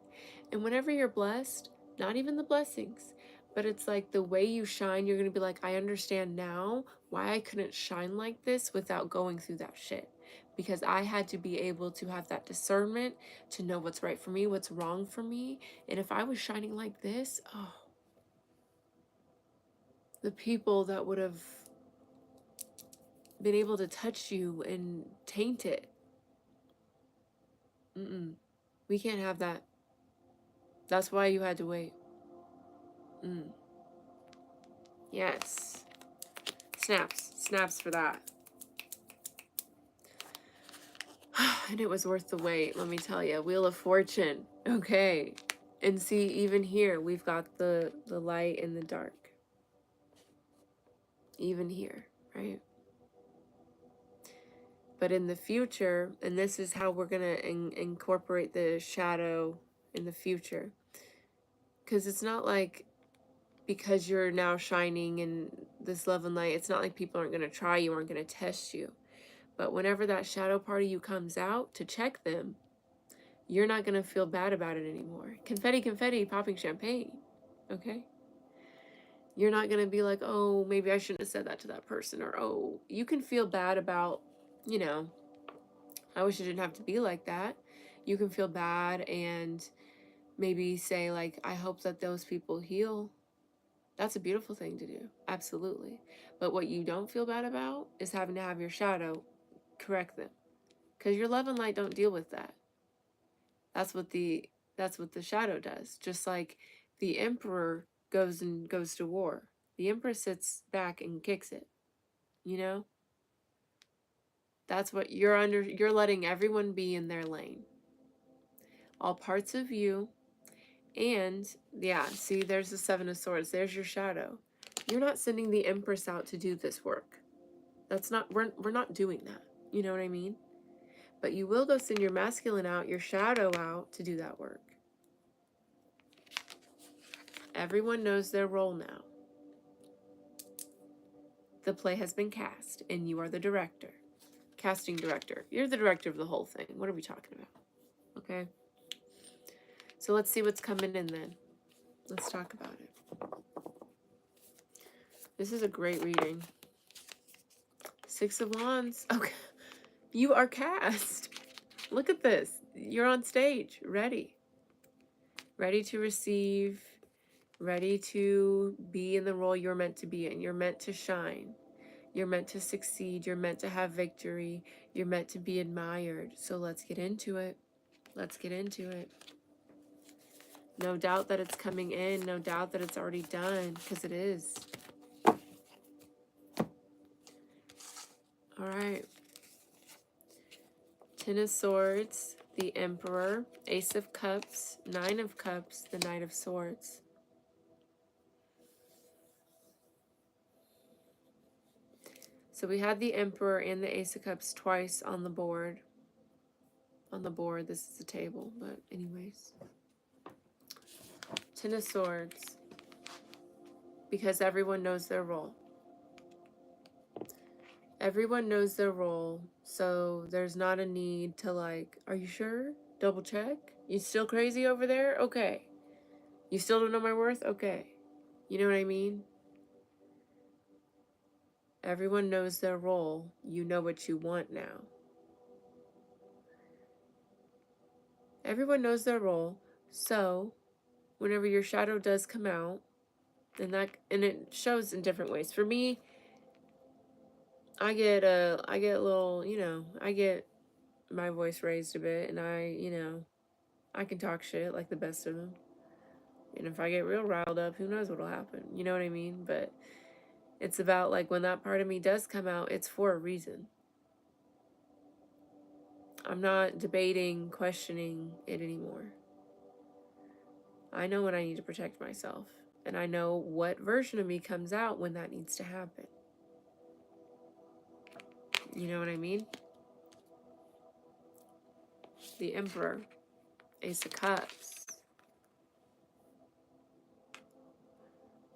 And whenever you're blessed, not even the blessings, but it's like the way you shine, you're going to be like, I understand now why I couldn't shine like this without going through that shit. Because I had to be able to have that discernment to know what's right for me, what's wrong for me. And if I was shining like this, oh, the people that would have been able to touch you and taint it. Mm-mm. We can't have that. That's why you had to wait. Yes. Snaps. Snaps for that. And it was worth the wait, let me tell you. Wheel of Fortune. Okay. And see, even here, we've got the light and the dark. Even here, right? But in the future, and this is how we're going to incorporate the shadow in the future. Because it's not like, because you're now shining in this love and light, it's not like people aren't going to try you, aren't going to test you. But whenever that shadow part of you comes out to check them, you're not going to feel bad about it anymore. Confetti, confetti, popping champagne. Okay? You're not going to be like, oh, maybe I shouldn't have said that to that person. Or, oh, you can feel bad about, you know, I wish it didn't have to be like that. You can feel bad and maybe say, like, I hope that those people heal. That's a beautiful thing to do. Absolutely. But what you don't feel bad about is having to have your shadow correct them. Because your love and light don't deal with that. That's what the shadow does. Just like the emperor goes to war. The emperor sits back and kicks it. You know? That's what you're letting everyone be in their lane. All parts of you. And yeah, see, there's the Seven of Swords. There's your shadow. You're not sending the Empress out to do this work. That's not, we're not doing that. You know what I mean? But you will go send your masculine out, your shadow out to do that work. Everyone knows their role now. The play has been cast, and you are the director. Casting director. You're the director of the whole thing. What are we talking about? Okay? So let's see what's coming in then. Let's talk about it. This is a great reading. Six of Wands. Okay. You are cast. Look at this. You're on stage. Ready. Ready to receive. Ready to be in the role you're meant to be in. You're meant to shine. You're meant to succeed. You're meant to have victory. You're meant to be admired. So let's get into it. Let's get into it. No doubt that it's coming in. No doubt that it's already done, because it is. All right. Ten of Swords, the Emperor, Ace of Cups, Nine of Cups, the Knight of Swords. So we had the Emperor and the Ace of Cups twice on the board. On the board, this is the table, but anyways. Ten of Swords, because everyone knows their role. Everyone knows their role, so there's not a need to like, are you sure? Double check? You still crazy over there? Okay. You still don't know my worth? Okay. You know what I mean? Everyone knows their role. You know what you want now. Everyone knows their role, so whenever your shadow does come out, and it shows in different ways. For me, I get a little, I get my voice raised a bit, and I can talk shit like the best of them. And if I get real riled up, who knows what'll happen? You know what I mean? But it's about like when that part of me does come out, it's for a reason. I'm not debating, questioning it anymore. I know when I need to protect myself. And I know what version of me comes out when that needs to happen. You know what I mean? The Emperor, Ace of Cups.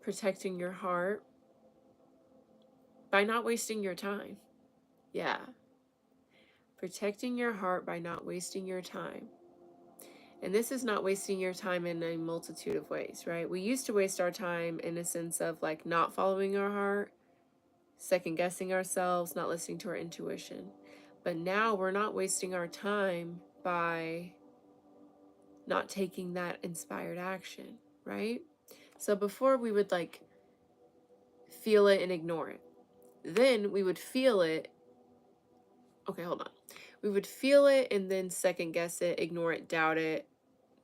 Protecting your heart by not wasting your time. Yeah. Protecting your heart by not wasting your time. And this is not wasting your time in a multitude of ways, right? We used to waste our time in a sense of like not following our heart, second guessing ourselves, not listening to our intuition. But now we're not wasting our time by not taking that inspired action, right? So before we would like feel it and ignore it. Then we would feel it. Okay, hold on. We would feel it and then second guess it, ignore it, doubt it,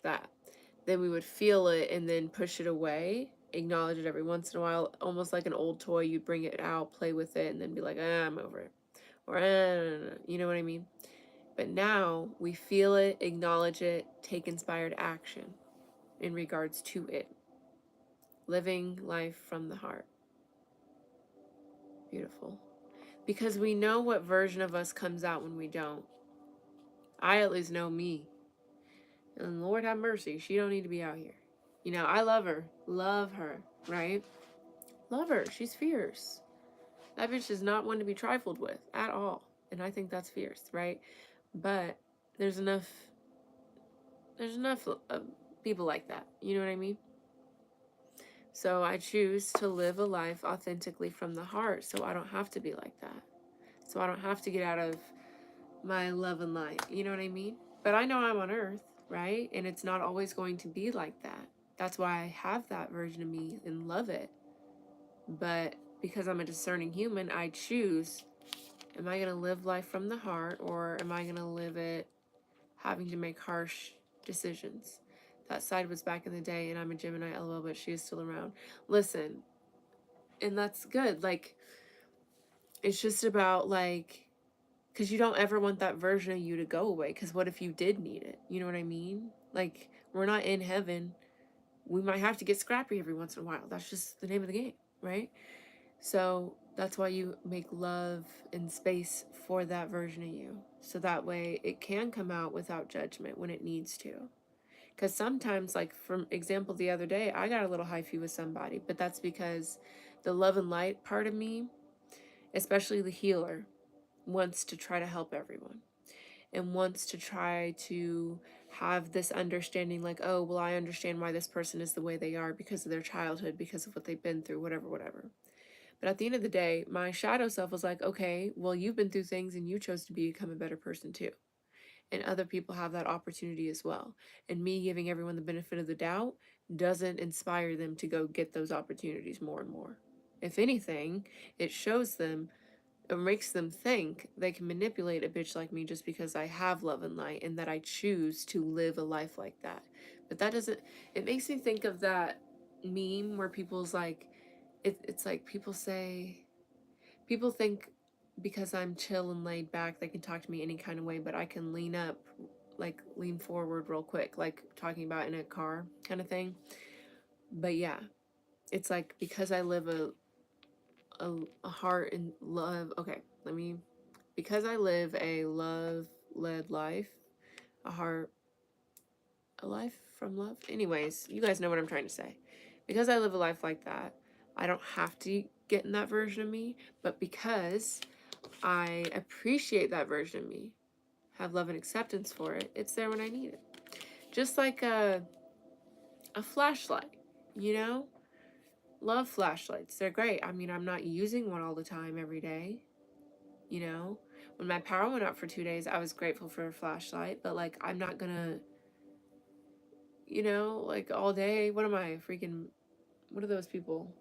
that. Then we would feel it and then push it away, acknowledge it every once in a while, almost like an old toy. You'd bring it out, play with it, and then be like, I'm over it. Or, you know what I mean? But now we feel it, acknowledge it, take inspired action in regards to it. Living life from the heart. Beautiful. Because we know what version of us comes out when we don't. I at least know me. And Lord have mercy, she don't need to be out here. You know, I love her, right? Love her, she's fierce. That bitch is not one to be trifled with at all. And I think that's fierce, right? But there's enough people like that. You know what I mean? So I choose to live a life authentically from the heart so I don't have to be like that. So I don't have to get out of my love and light. You know what I mean? But I know I'm on earth, right? And it's not always going to be like that. That's why I have that version of me and love it. But because I'm a discerning human, I choose, am I going to live life from the heart, or am I going to live it having to make harsh decisions? That side was back in the day, and I'm a Gemini, LOL, but she is still around. Listen, and that's good. Like, it's just about like, because you don't ever want that version of you to go away. Because what if you did need it? You know what I mean? Like, we're not in heaven. We might have to get scrappy every once in a while. That's just the name of the game, right? So that's why you make love and space for that version of you. So that way it can come out without judgment when it needs to. Because sometimes, like, for example, the other day, I got a little hyphy with somebody. But that's because the love and light part of me, especially the healer, wants to try to help everyone and wants to try to have this understanding like, oh, well, I understand why this person is the way they are because of their childhood, because of what they've been through, whatever. But at the end of the day, my shadow self was like, okay, well, you've been through things and you chose to become a better person too. And other people have that opportunity as well. And me giving everyone the benefit of the doubt doesn't inspire them to go get those opportunities more and more. If anything, it shows them, it makes them think they can manipulate a bitch like me just because I have love and light and that I choose to live a life like that. But that doesn't, it makes me think of that meme where people's like, it's like people think because I'm chill and laid back, they can talk to me any kind of way, but I can lean forward real quick, like talking about in a car kind of thing. But yeah, it's like because I live a heart and love. Okay, because I live a love-led life, a life from love. Anyways, you guys know what I'm trying to say. Because I live a life like that, I don't have to get in that version of me, but because I appreciate that version of me, have love and acceptance for it, it's there when I need it. Just like a flashlight, you know? Love flashlights. They're great. I mean, I'm not using one all the time every day, you know? When my power went out for 2 days, I was grateful for a flashlight, but like, I'm not gonna, you know, like all day. What are those people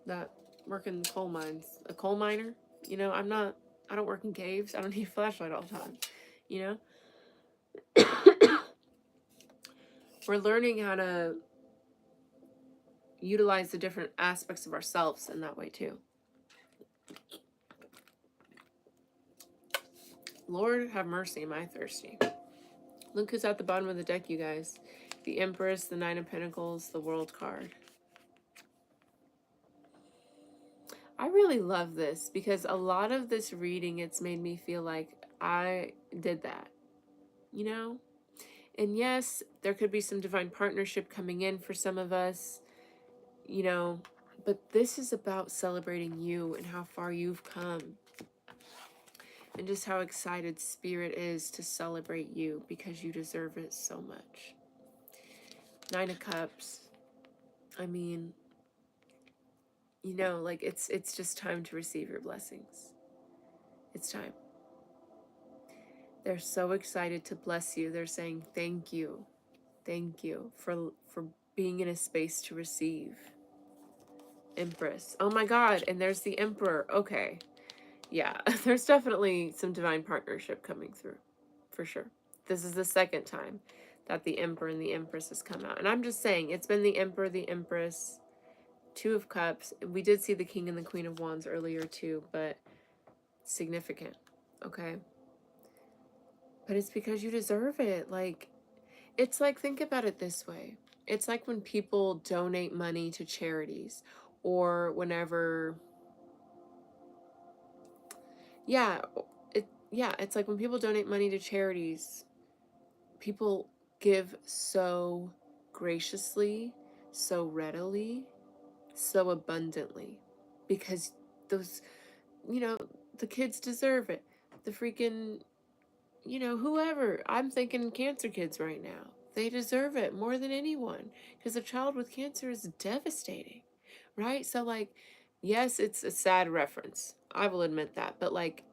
that work in coal mines? A coal miner? You know, I don't work in caves. I don't need a flashlight all the time, you know? We're learning how to utilize the different aspects of ourselves in that way too. Lord have mercy, am I thirsty. Look who's at the bottom of the deck, you guys. The Empress, the Nine of Pentacles, the World card. I really love this because a lot of this reading, it's made me feel like I did that. you know? And yes, there could be some divine partnership coming in for some of us, you know, but this is about celebrating you and how far you've come and just how excited Spirit is to celebrate you because you deserve it so much. 9 of Cups. I mean, you know, like it's just time to receive your blessings. It's time. They're so excited to bless you. They're saying thank you. Thank you for being in a space to receive. Empress. Oh my God. And there's the Emperor. Okay. Yeah, there's definitely some divine partnership coming through. For sure. This is the second time that the Emperor and the Empress has come out. And I'm just saying, it's been the Emperor, the Empress, 2 of Cups. We did see the King and the Queen of Wands earlier too, but significant. Okay. But it's because you deserve it. Like, it's like, think about it this way. It's like when people donate money to charities, or whenever, yeah, it's like when people donate money to charities, people give so graciously, so readily, so abundantly, because those, you know, the kids deserve it. The freaking, you know, whoever, I'm thinking cancer kids right now, they deserve it more than anyone, because a child with cancer is devastating, right? So like, yes, it's a sad reference, I will admit that, but like,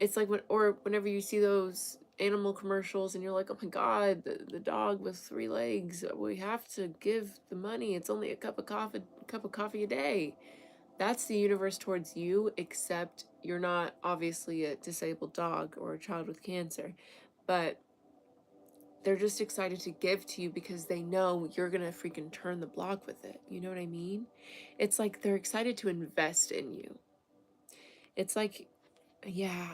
it's like whenever you see those animal commercials and you're like, oh my God, the dog with 3 legs, we have to give the money, it's only a cup of coffee a day. That's the universe towards you, except you're not obviously a disabled dog or a child with cancer, but they're just excited to give to you because they know you're gonna freaking turn the block with it. You know what I mean? It's like they're excited to invest in you. It's like, yeah,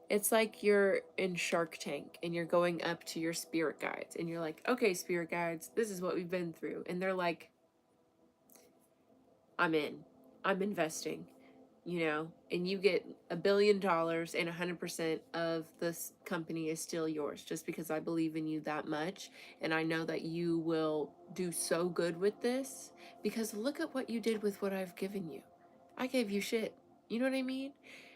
it's like you're in Shark Tank and you're going up to your spirit guides and you're like, okay, spirit guides, this is what we've been through. And they're like, I'm in, I'm investing, you know, and you get $1 billion and 100% of this company is still yours just because I believe in you that much. And I know that you will do so good with this because look at what you did with what I've given you. I gave you shit. You know what I mean?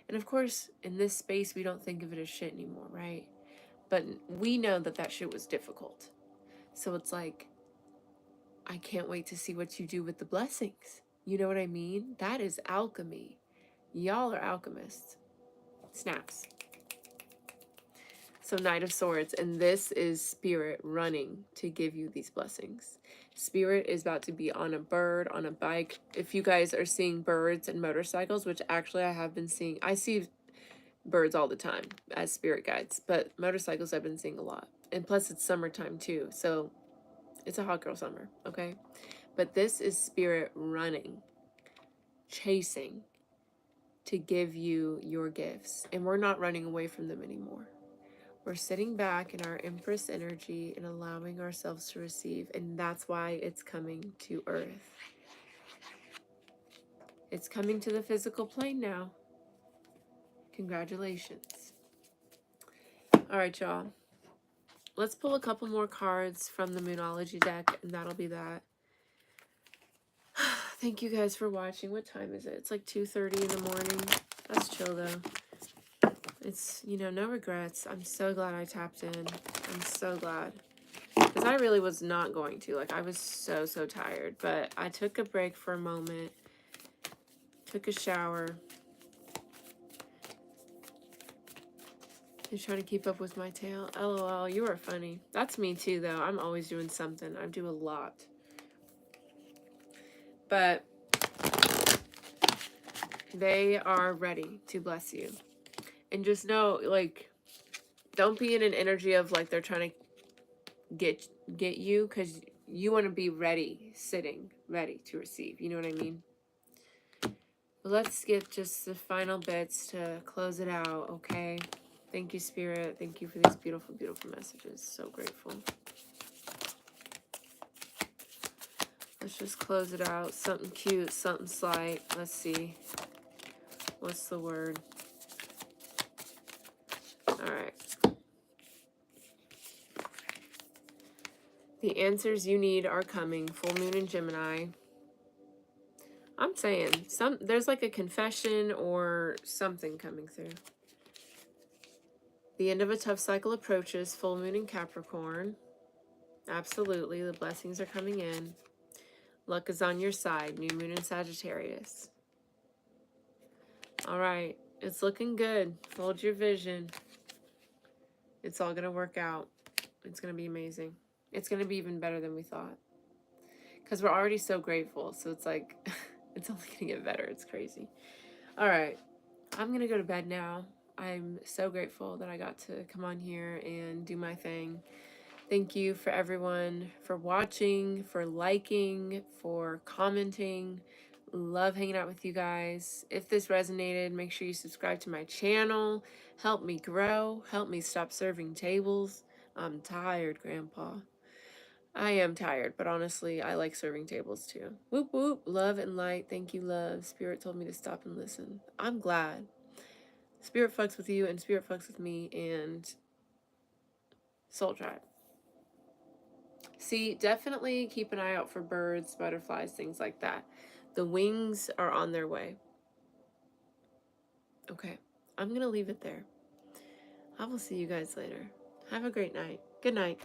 And of course, in this space, we don't think of it as shit anymore, right? But we know that that shit was difficult. So it's like, I can't wait to see what you do with the blessings. You know what I mean? That is alchemy. Y'all are alchemists. Snaps. So Knight of Swords, and this is Spirit running to give you these blessings. Spirit is about to be on a bird, on a bike. If you guys are seeing birds and motorcycles, which actually I have been seeing, I see birds all the time as spirit guides, but motorcycles I've been seeing a lot. And plus it's summertime too, so it's a hot girl summer, okay? But this is Spirit running, chasing to give you your gifts. And we're not running away from them anymore. We're sitting back in our Empress energy and allowing ourselves to receive. And that's why it's coming to Earth. It's coming to the physical plane now. Congratulations. All right, y'all. Let's pull a couple more cards from the Moonology deck, and that'll be that. Thank you guys for watching. What time is it? It's like 2:30 in the morning. That's chill, though. It's, you know, no regrets. I'm so glad I tapped in. I'm so glad. Because I really was not going to. Like, I was so tired. But I took a break for a moment. Took a shower. You're trying to keep up with my tail. LOL, you are funny. That's me too, though. I'm always doing something. I do a lot. But they are ready to bless you. And just know, like, don't be in an energy of, like, they're trying to get you, because you want to be ready, sitting, ready to receive. You know what I mean? But let's get just the final bits to close it out, okay? Thank you, Spirit. Thank you for these beautiful, beautiful messages. So grateful. Let's just close it out. Something cute, something slight. Let's see. What's the word? All right. The answers you need are coming. Full moon in Gemini. I'm saying there's like a confession or something coming through. The end of a tough cycle approaches. Full moon in Capricorn. Absolutely. The blessings are coming in. Luck is on your side. New moon in Sagittarius. All right. It's looking good. Hold your vision. It's all going to work out. It's going to be amazing. It's going to be even better than we thought. Because we're already so grateful. So it's like, it's only going to get better. It's crazy. All right. I'm going to go to bed now. I'm so grateful that I got to come on here and do my thing. Thank you for everyone for watching, for liking, for commenting. Love hanging out with you guys. If this resonated, make sure you subscribe to my channel. Help me grow. Help me stop serving tables. I'm tired, Grandpa. I am tired, but honestly, I like serving tables too. Whoop whoop. Love and light. Thank you, love. Spirit told me to stop and listen. I'm glad. Spirit fucks with you and Spirit fucks with me and Soul Tribe. See, definitely keep an eye out for birds, butterflies, things like that. The wings are on their way. Okay, I'm going to leave it there. I will see you guys later. Have a great night. Good night.